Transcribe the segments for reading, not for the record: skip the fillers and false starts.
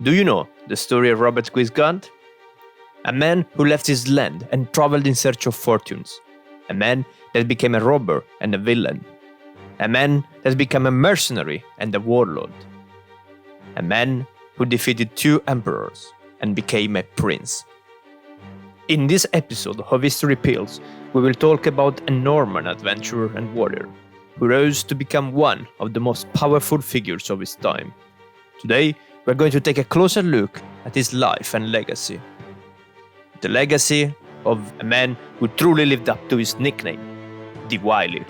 Do you know the story of Robert Guiscard? A man who left his land and traveled in search of fortunes. A man that became a robber and a villain. A man that became a mercenary and a warlord. A man who defeated 2 emperors and became a prince. In this episode of History Pills, we will talk about a Norman adventurer and warrior who rose to become one of the most powerful figures of his time. Today, we're going to take a closer look at his life and legacy. The legacy of a man who truly lived up to his nickname, the Wily.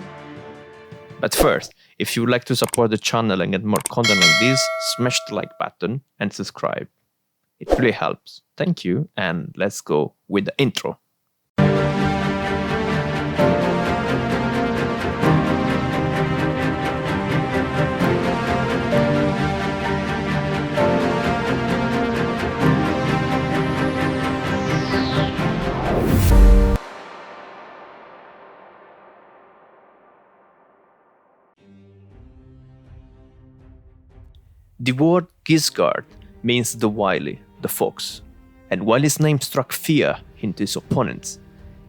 But first, if you would like to support the channel and get more content like this, smash the like button and subscribe. It really helps. Thank you, and let's go with the intro. The word Guiscard means the wily, the fox, and while his name struck fear into his opponents,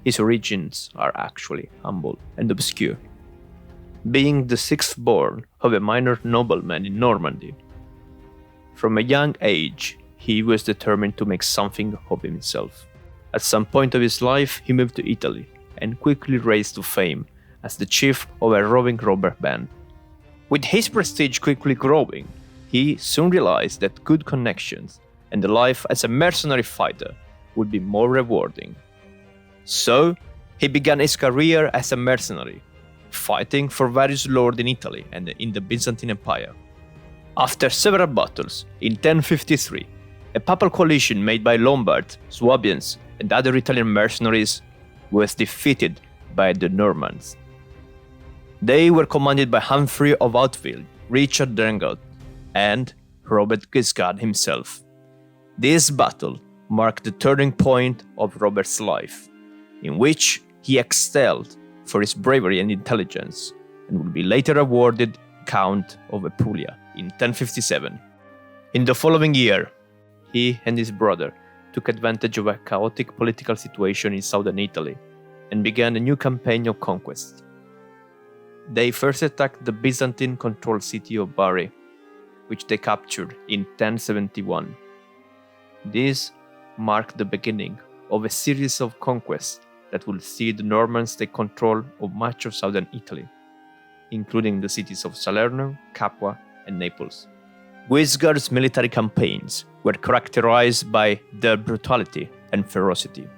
his origins are actually humble and obscure. Being the 6th born of a minor nobleman in Normandy, from a young age he was determined to make something of himself. At some point of his life he moved to Italy and quickly raised to fame as the chief of a roving robber band. With his prestige quickly growing, he soon realized that good connections and the life as a mercenary fighter would be more rewarding. So, he began his career as a mercenary, fighting for various lords in Italy and in the Byzantine Empire. After several battles, in 1053, a papal coalition made by Lombards, Swabians, and other Italian mercenaries was defeated by the Normans. They were commanded by Humphrey of Hauteville, Richard Drengot, and Robert Guiscard himself. This battle marked the turning point of Robert's life, in which he excelled for his bravery and intelligence, and would be later awarded Count of Apulia in 1057. In the following year, he and his brother took advantage of a chaotic political situation in southern Italy and began a new campaign of conquest. They first attacked the Byzantine-controlled city of Bari, which they captured in 1071. This marked the beginning of a series of conquests that would see the Normans take control of much of southern Italy, including the cities of Salerno, Capua, and Naples. Guiscard's military campaigns were characterized by their brutality and ferocity.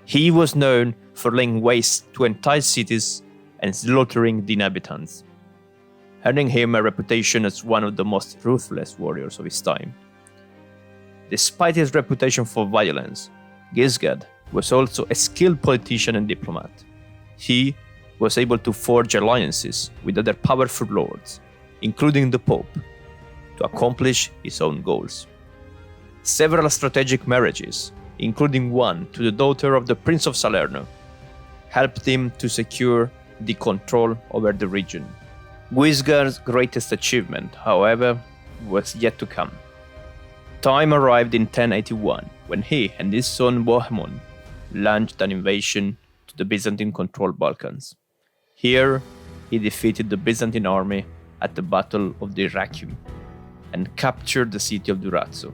He was known for laying waste to entire cities and slaughtering the inhabitants, earning him a reputation as one of the most ruthless warriors of his time. Despite his reputation for violence, Guiscard was also a skilled politician and diplomat. He was able to forge alliances with other powerful lords, including the Pope, to accomplish his own goals. Several strategic marriages, including one to the daughter of the Prince of Salerno, helped him to secure the control over the region. Guiscard's greatest achievement, however, was yet to come. Time arrived in 1081, when he and his son Bohemond launched an invasion to the Byzantine-controlled Balkans. Here, he defeated the Byzantine army at the Battle of the Iracium and captured the city of Durazzo.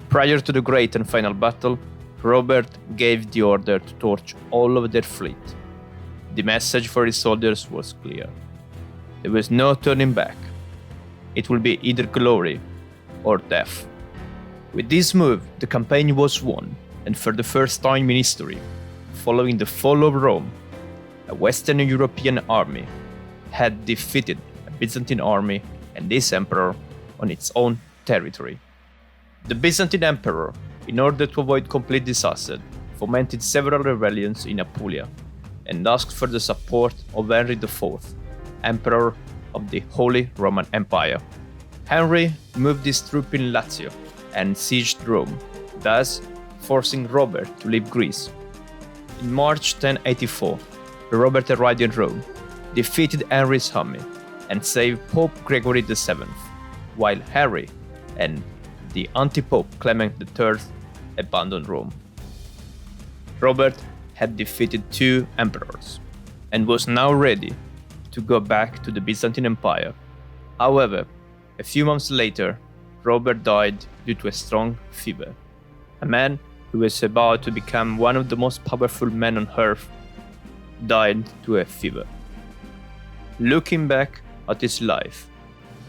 Prior to the great and final battle, Robert gave the order to torch all of their fleet. The message for his soldiers was clear. There was no turning back. It will be either glory or death. With this move, the campaign was won, and for the first time in history, following the fall of Rome, a Western European army had defeated a Byzantine army and this emperor on its own territory. The Byzantine Emperor, in order to avoid complete disaster, fomented several rebellions in Apulia and asked for the support of Henry IV, Emperor of the Holy Roman Empire. Henry moved his troops in Lazio and sieged Rome, thus forcing Robert to leave Greece. In March 1084, Robert arrived in Rome, defeated Henry's army, and saved Pope Gregory VII, while Henry and the anti-pope Clement III abandoned Rome. Robert had defeated 2 emperors and was now ready to go back to the Byzantine Empire. However, a few months later, Robert died due to a strong fever. A man who was about to become one of the most powerful men on earth died to a fever. Looking back at his life,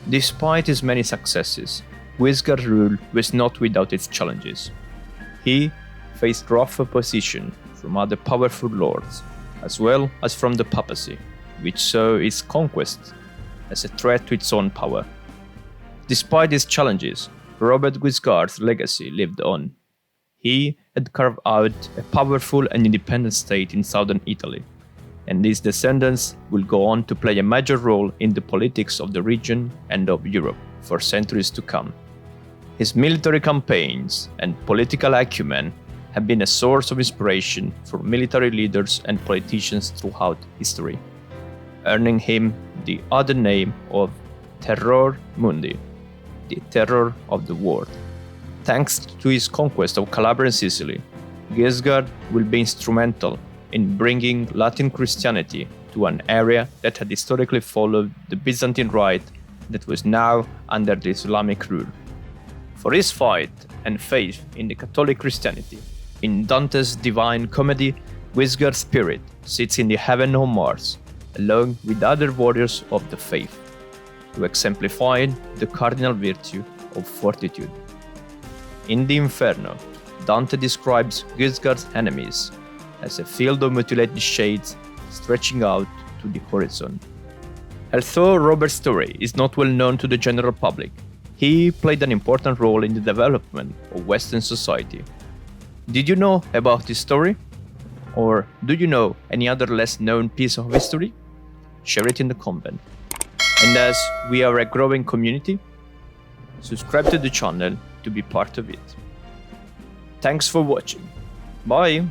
despite his many successes, Guiscard's rule was not without its challenges. He faced rough opposition from other powerful lords, as well as from the papacy, which saw its conquests as a threat to its own power. Despite these challenges, Robert Guiscard's legacy lived on. He had carved out a powerful and independent state in southern Italy, and his descendants will go on to play a major role in the politics of the region and of Europe for centuries to come. His military campaigns and political acumen have been a source of inspiration for military leaders and politicians throughout history, earning him the other name of Terror Mundi, the terror of the world. Thanks to his conquest of Calabria and Sicily, Guiscard will be instrumental in bringing Latin Christianity to an area that had historically followed the Byzantine Rite that was now under the Islamic rule. For his fight and faith in the Catholic Christianity, in Dante's Divine Comedy, Guiscard's spirit sits in the heaven of Mars, along with other warriors of the faith, to exemplify the cardinal virtue of fortitude. In the Inferno, Dante describes Guiscard's enemies as a field of mutilated shades stretching out to the horizon. Although Robert's story is not well known to the general public, he played an important role in the development of Western society. Did you know about his story? Or do you know any other less known piece of history? Share it in the comment. And as we are a growing community, subscribe to the channel to be part of it. Thanks for watching. Bye!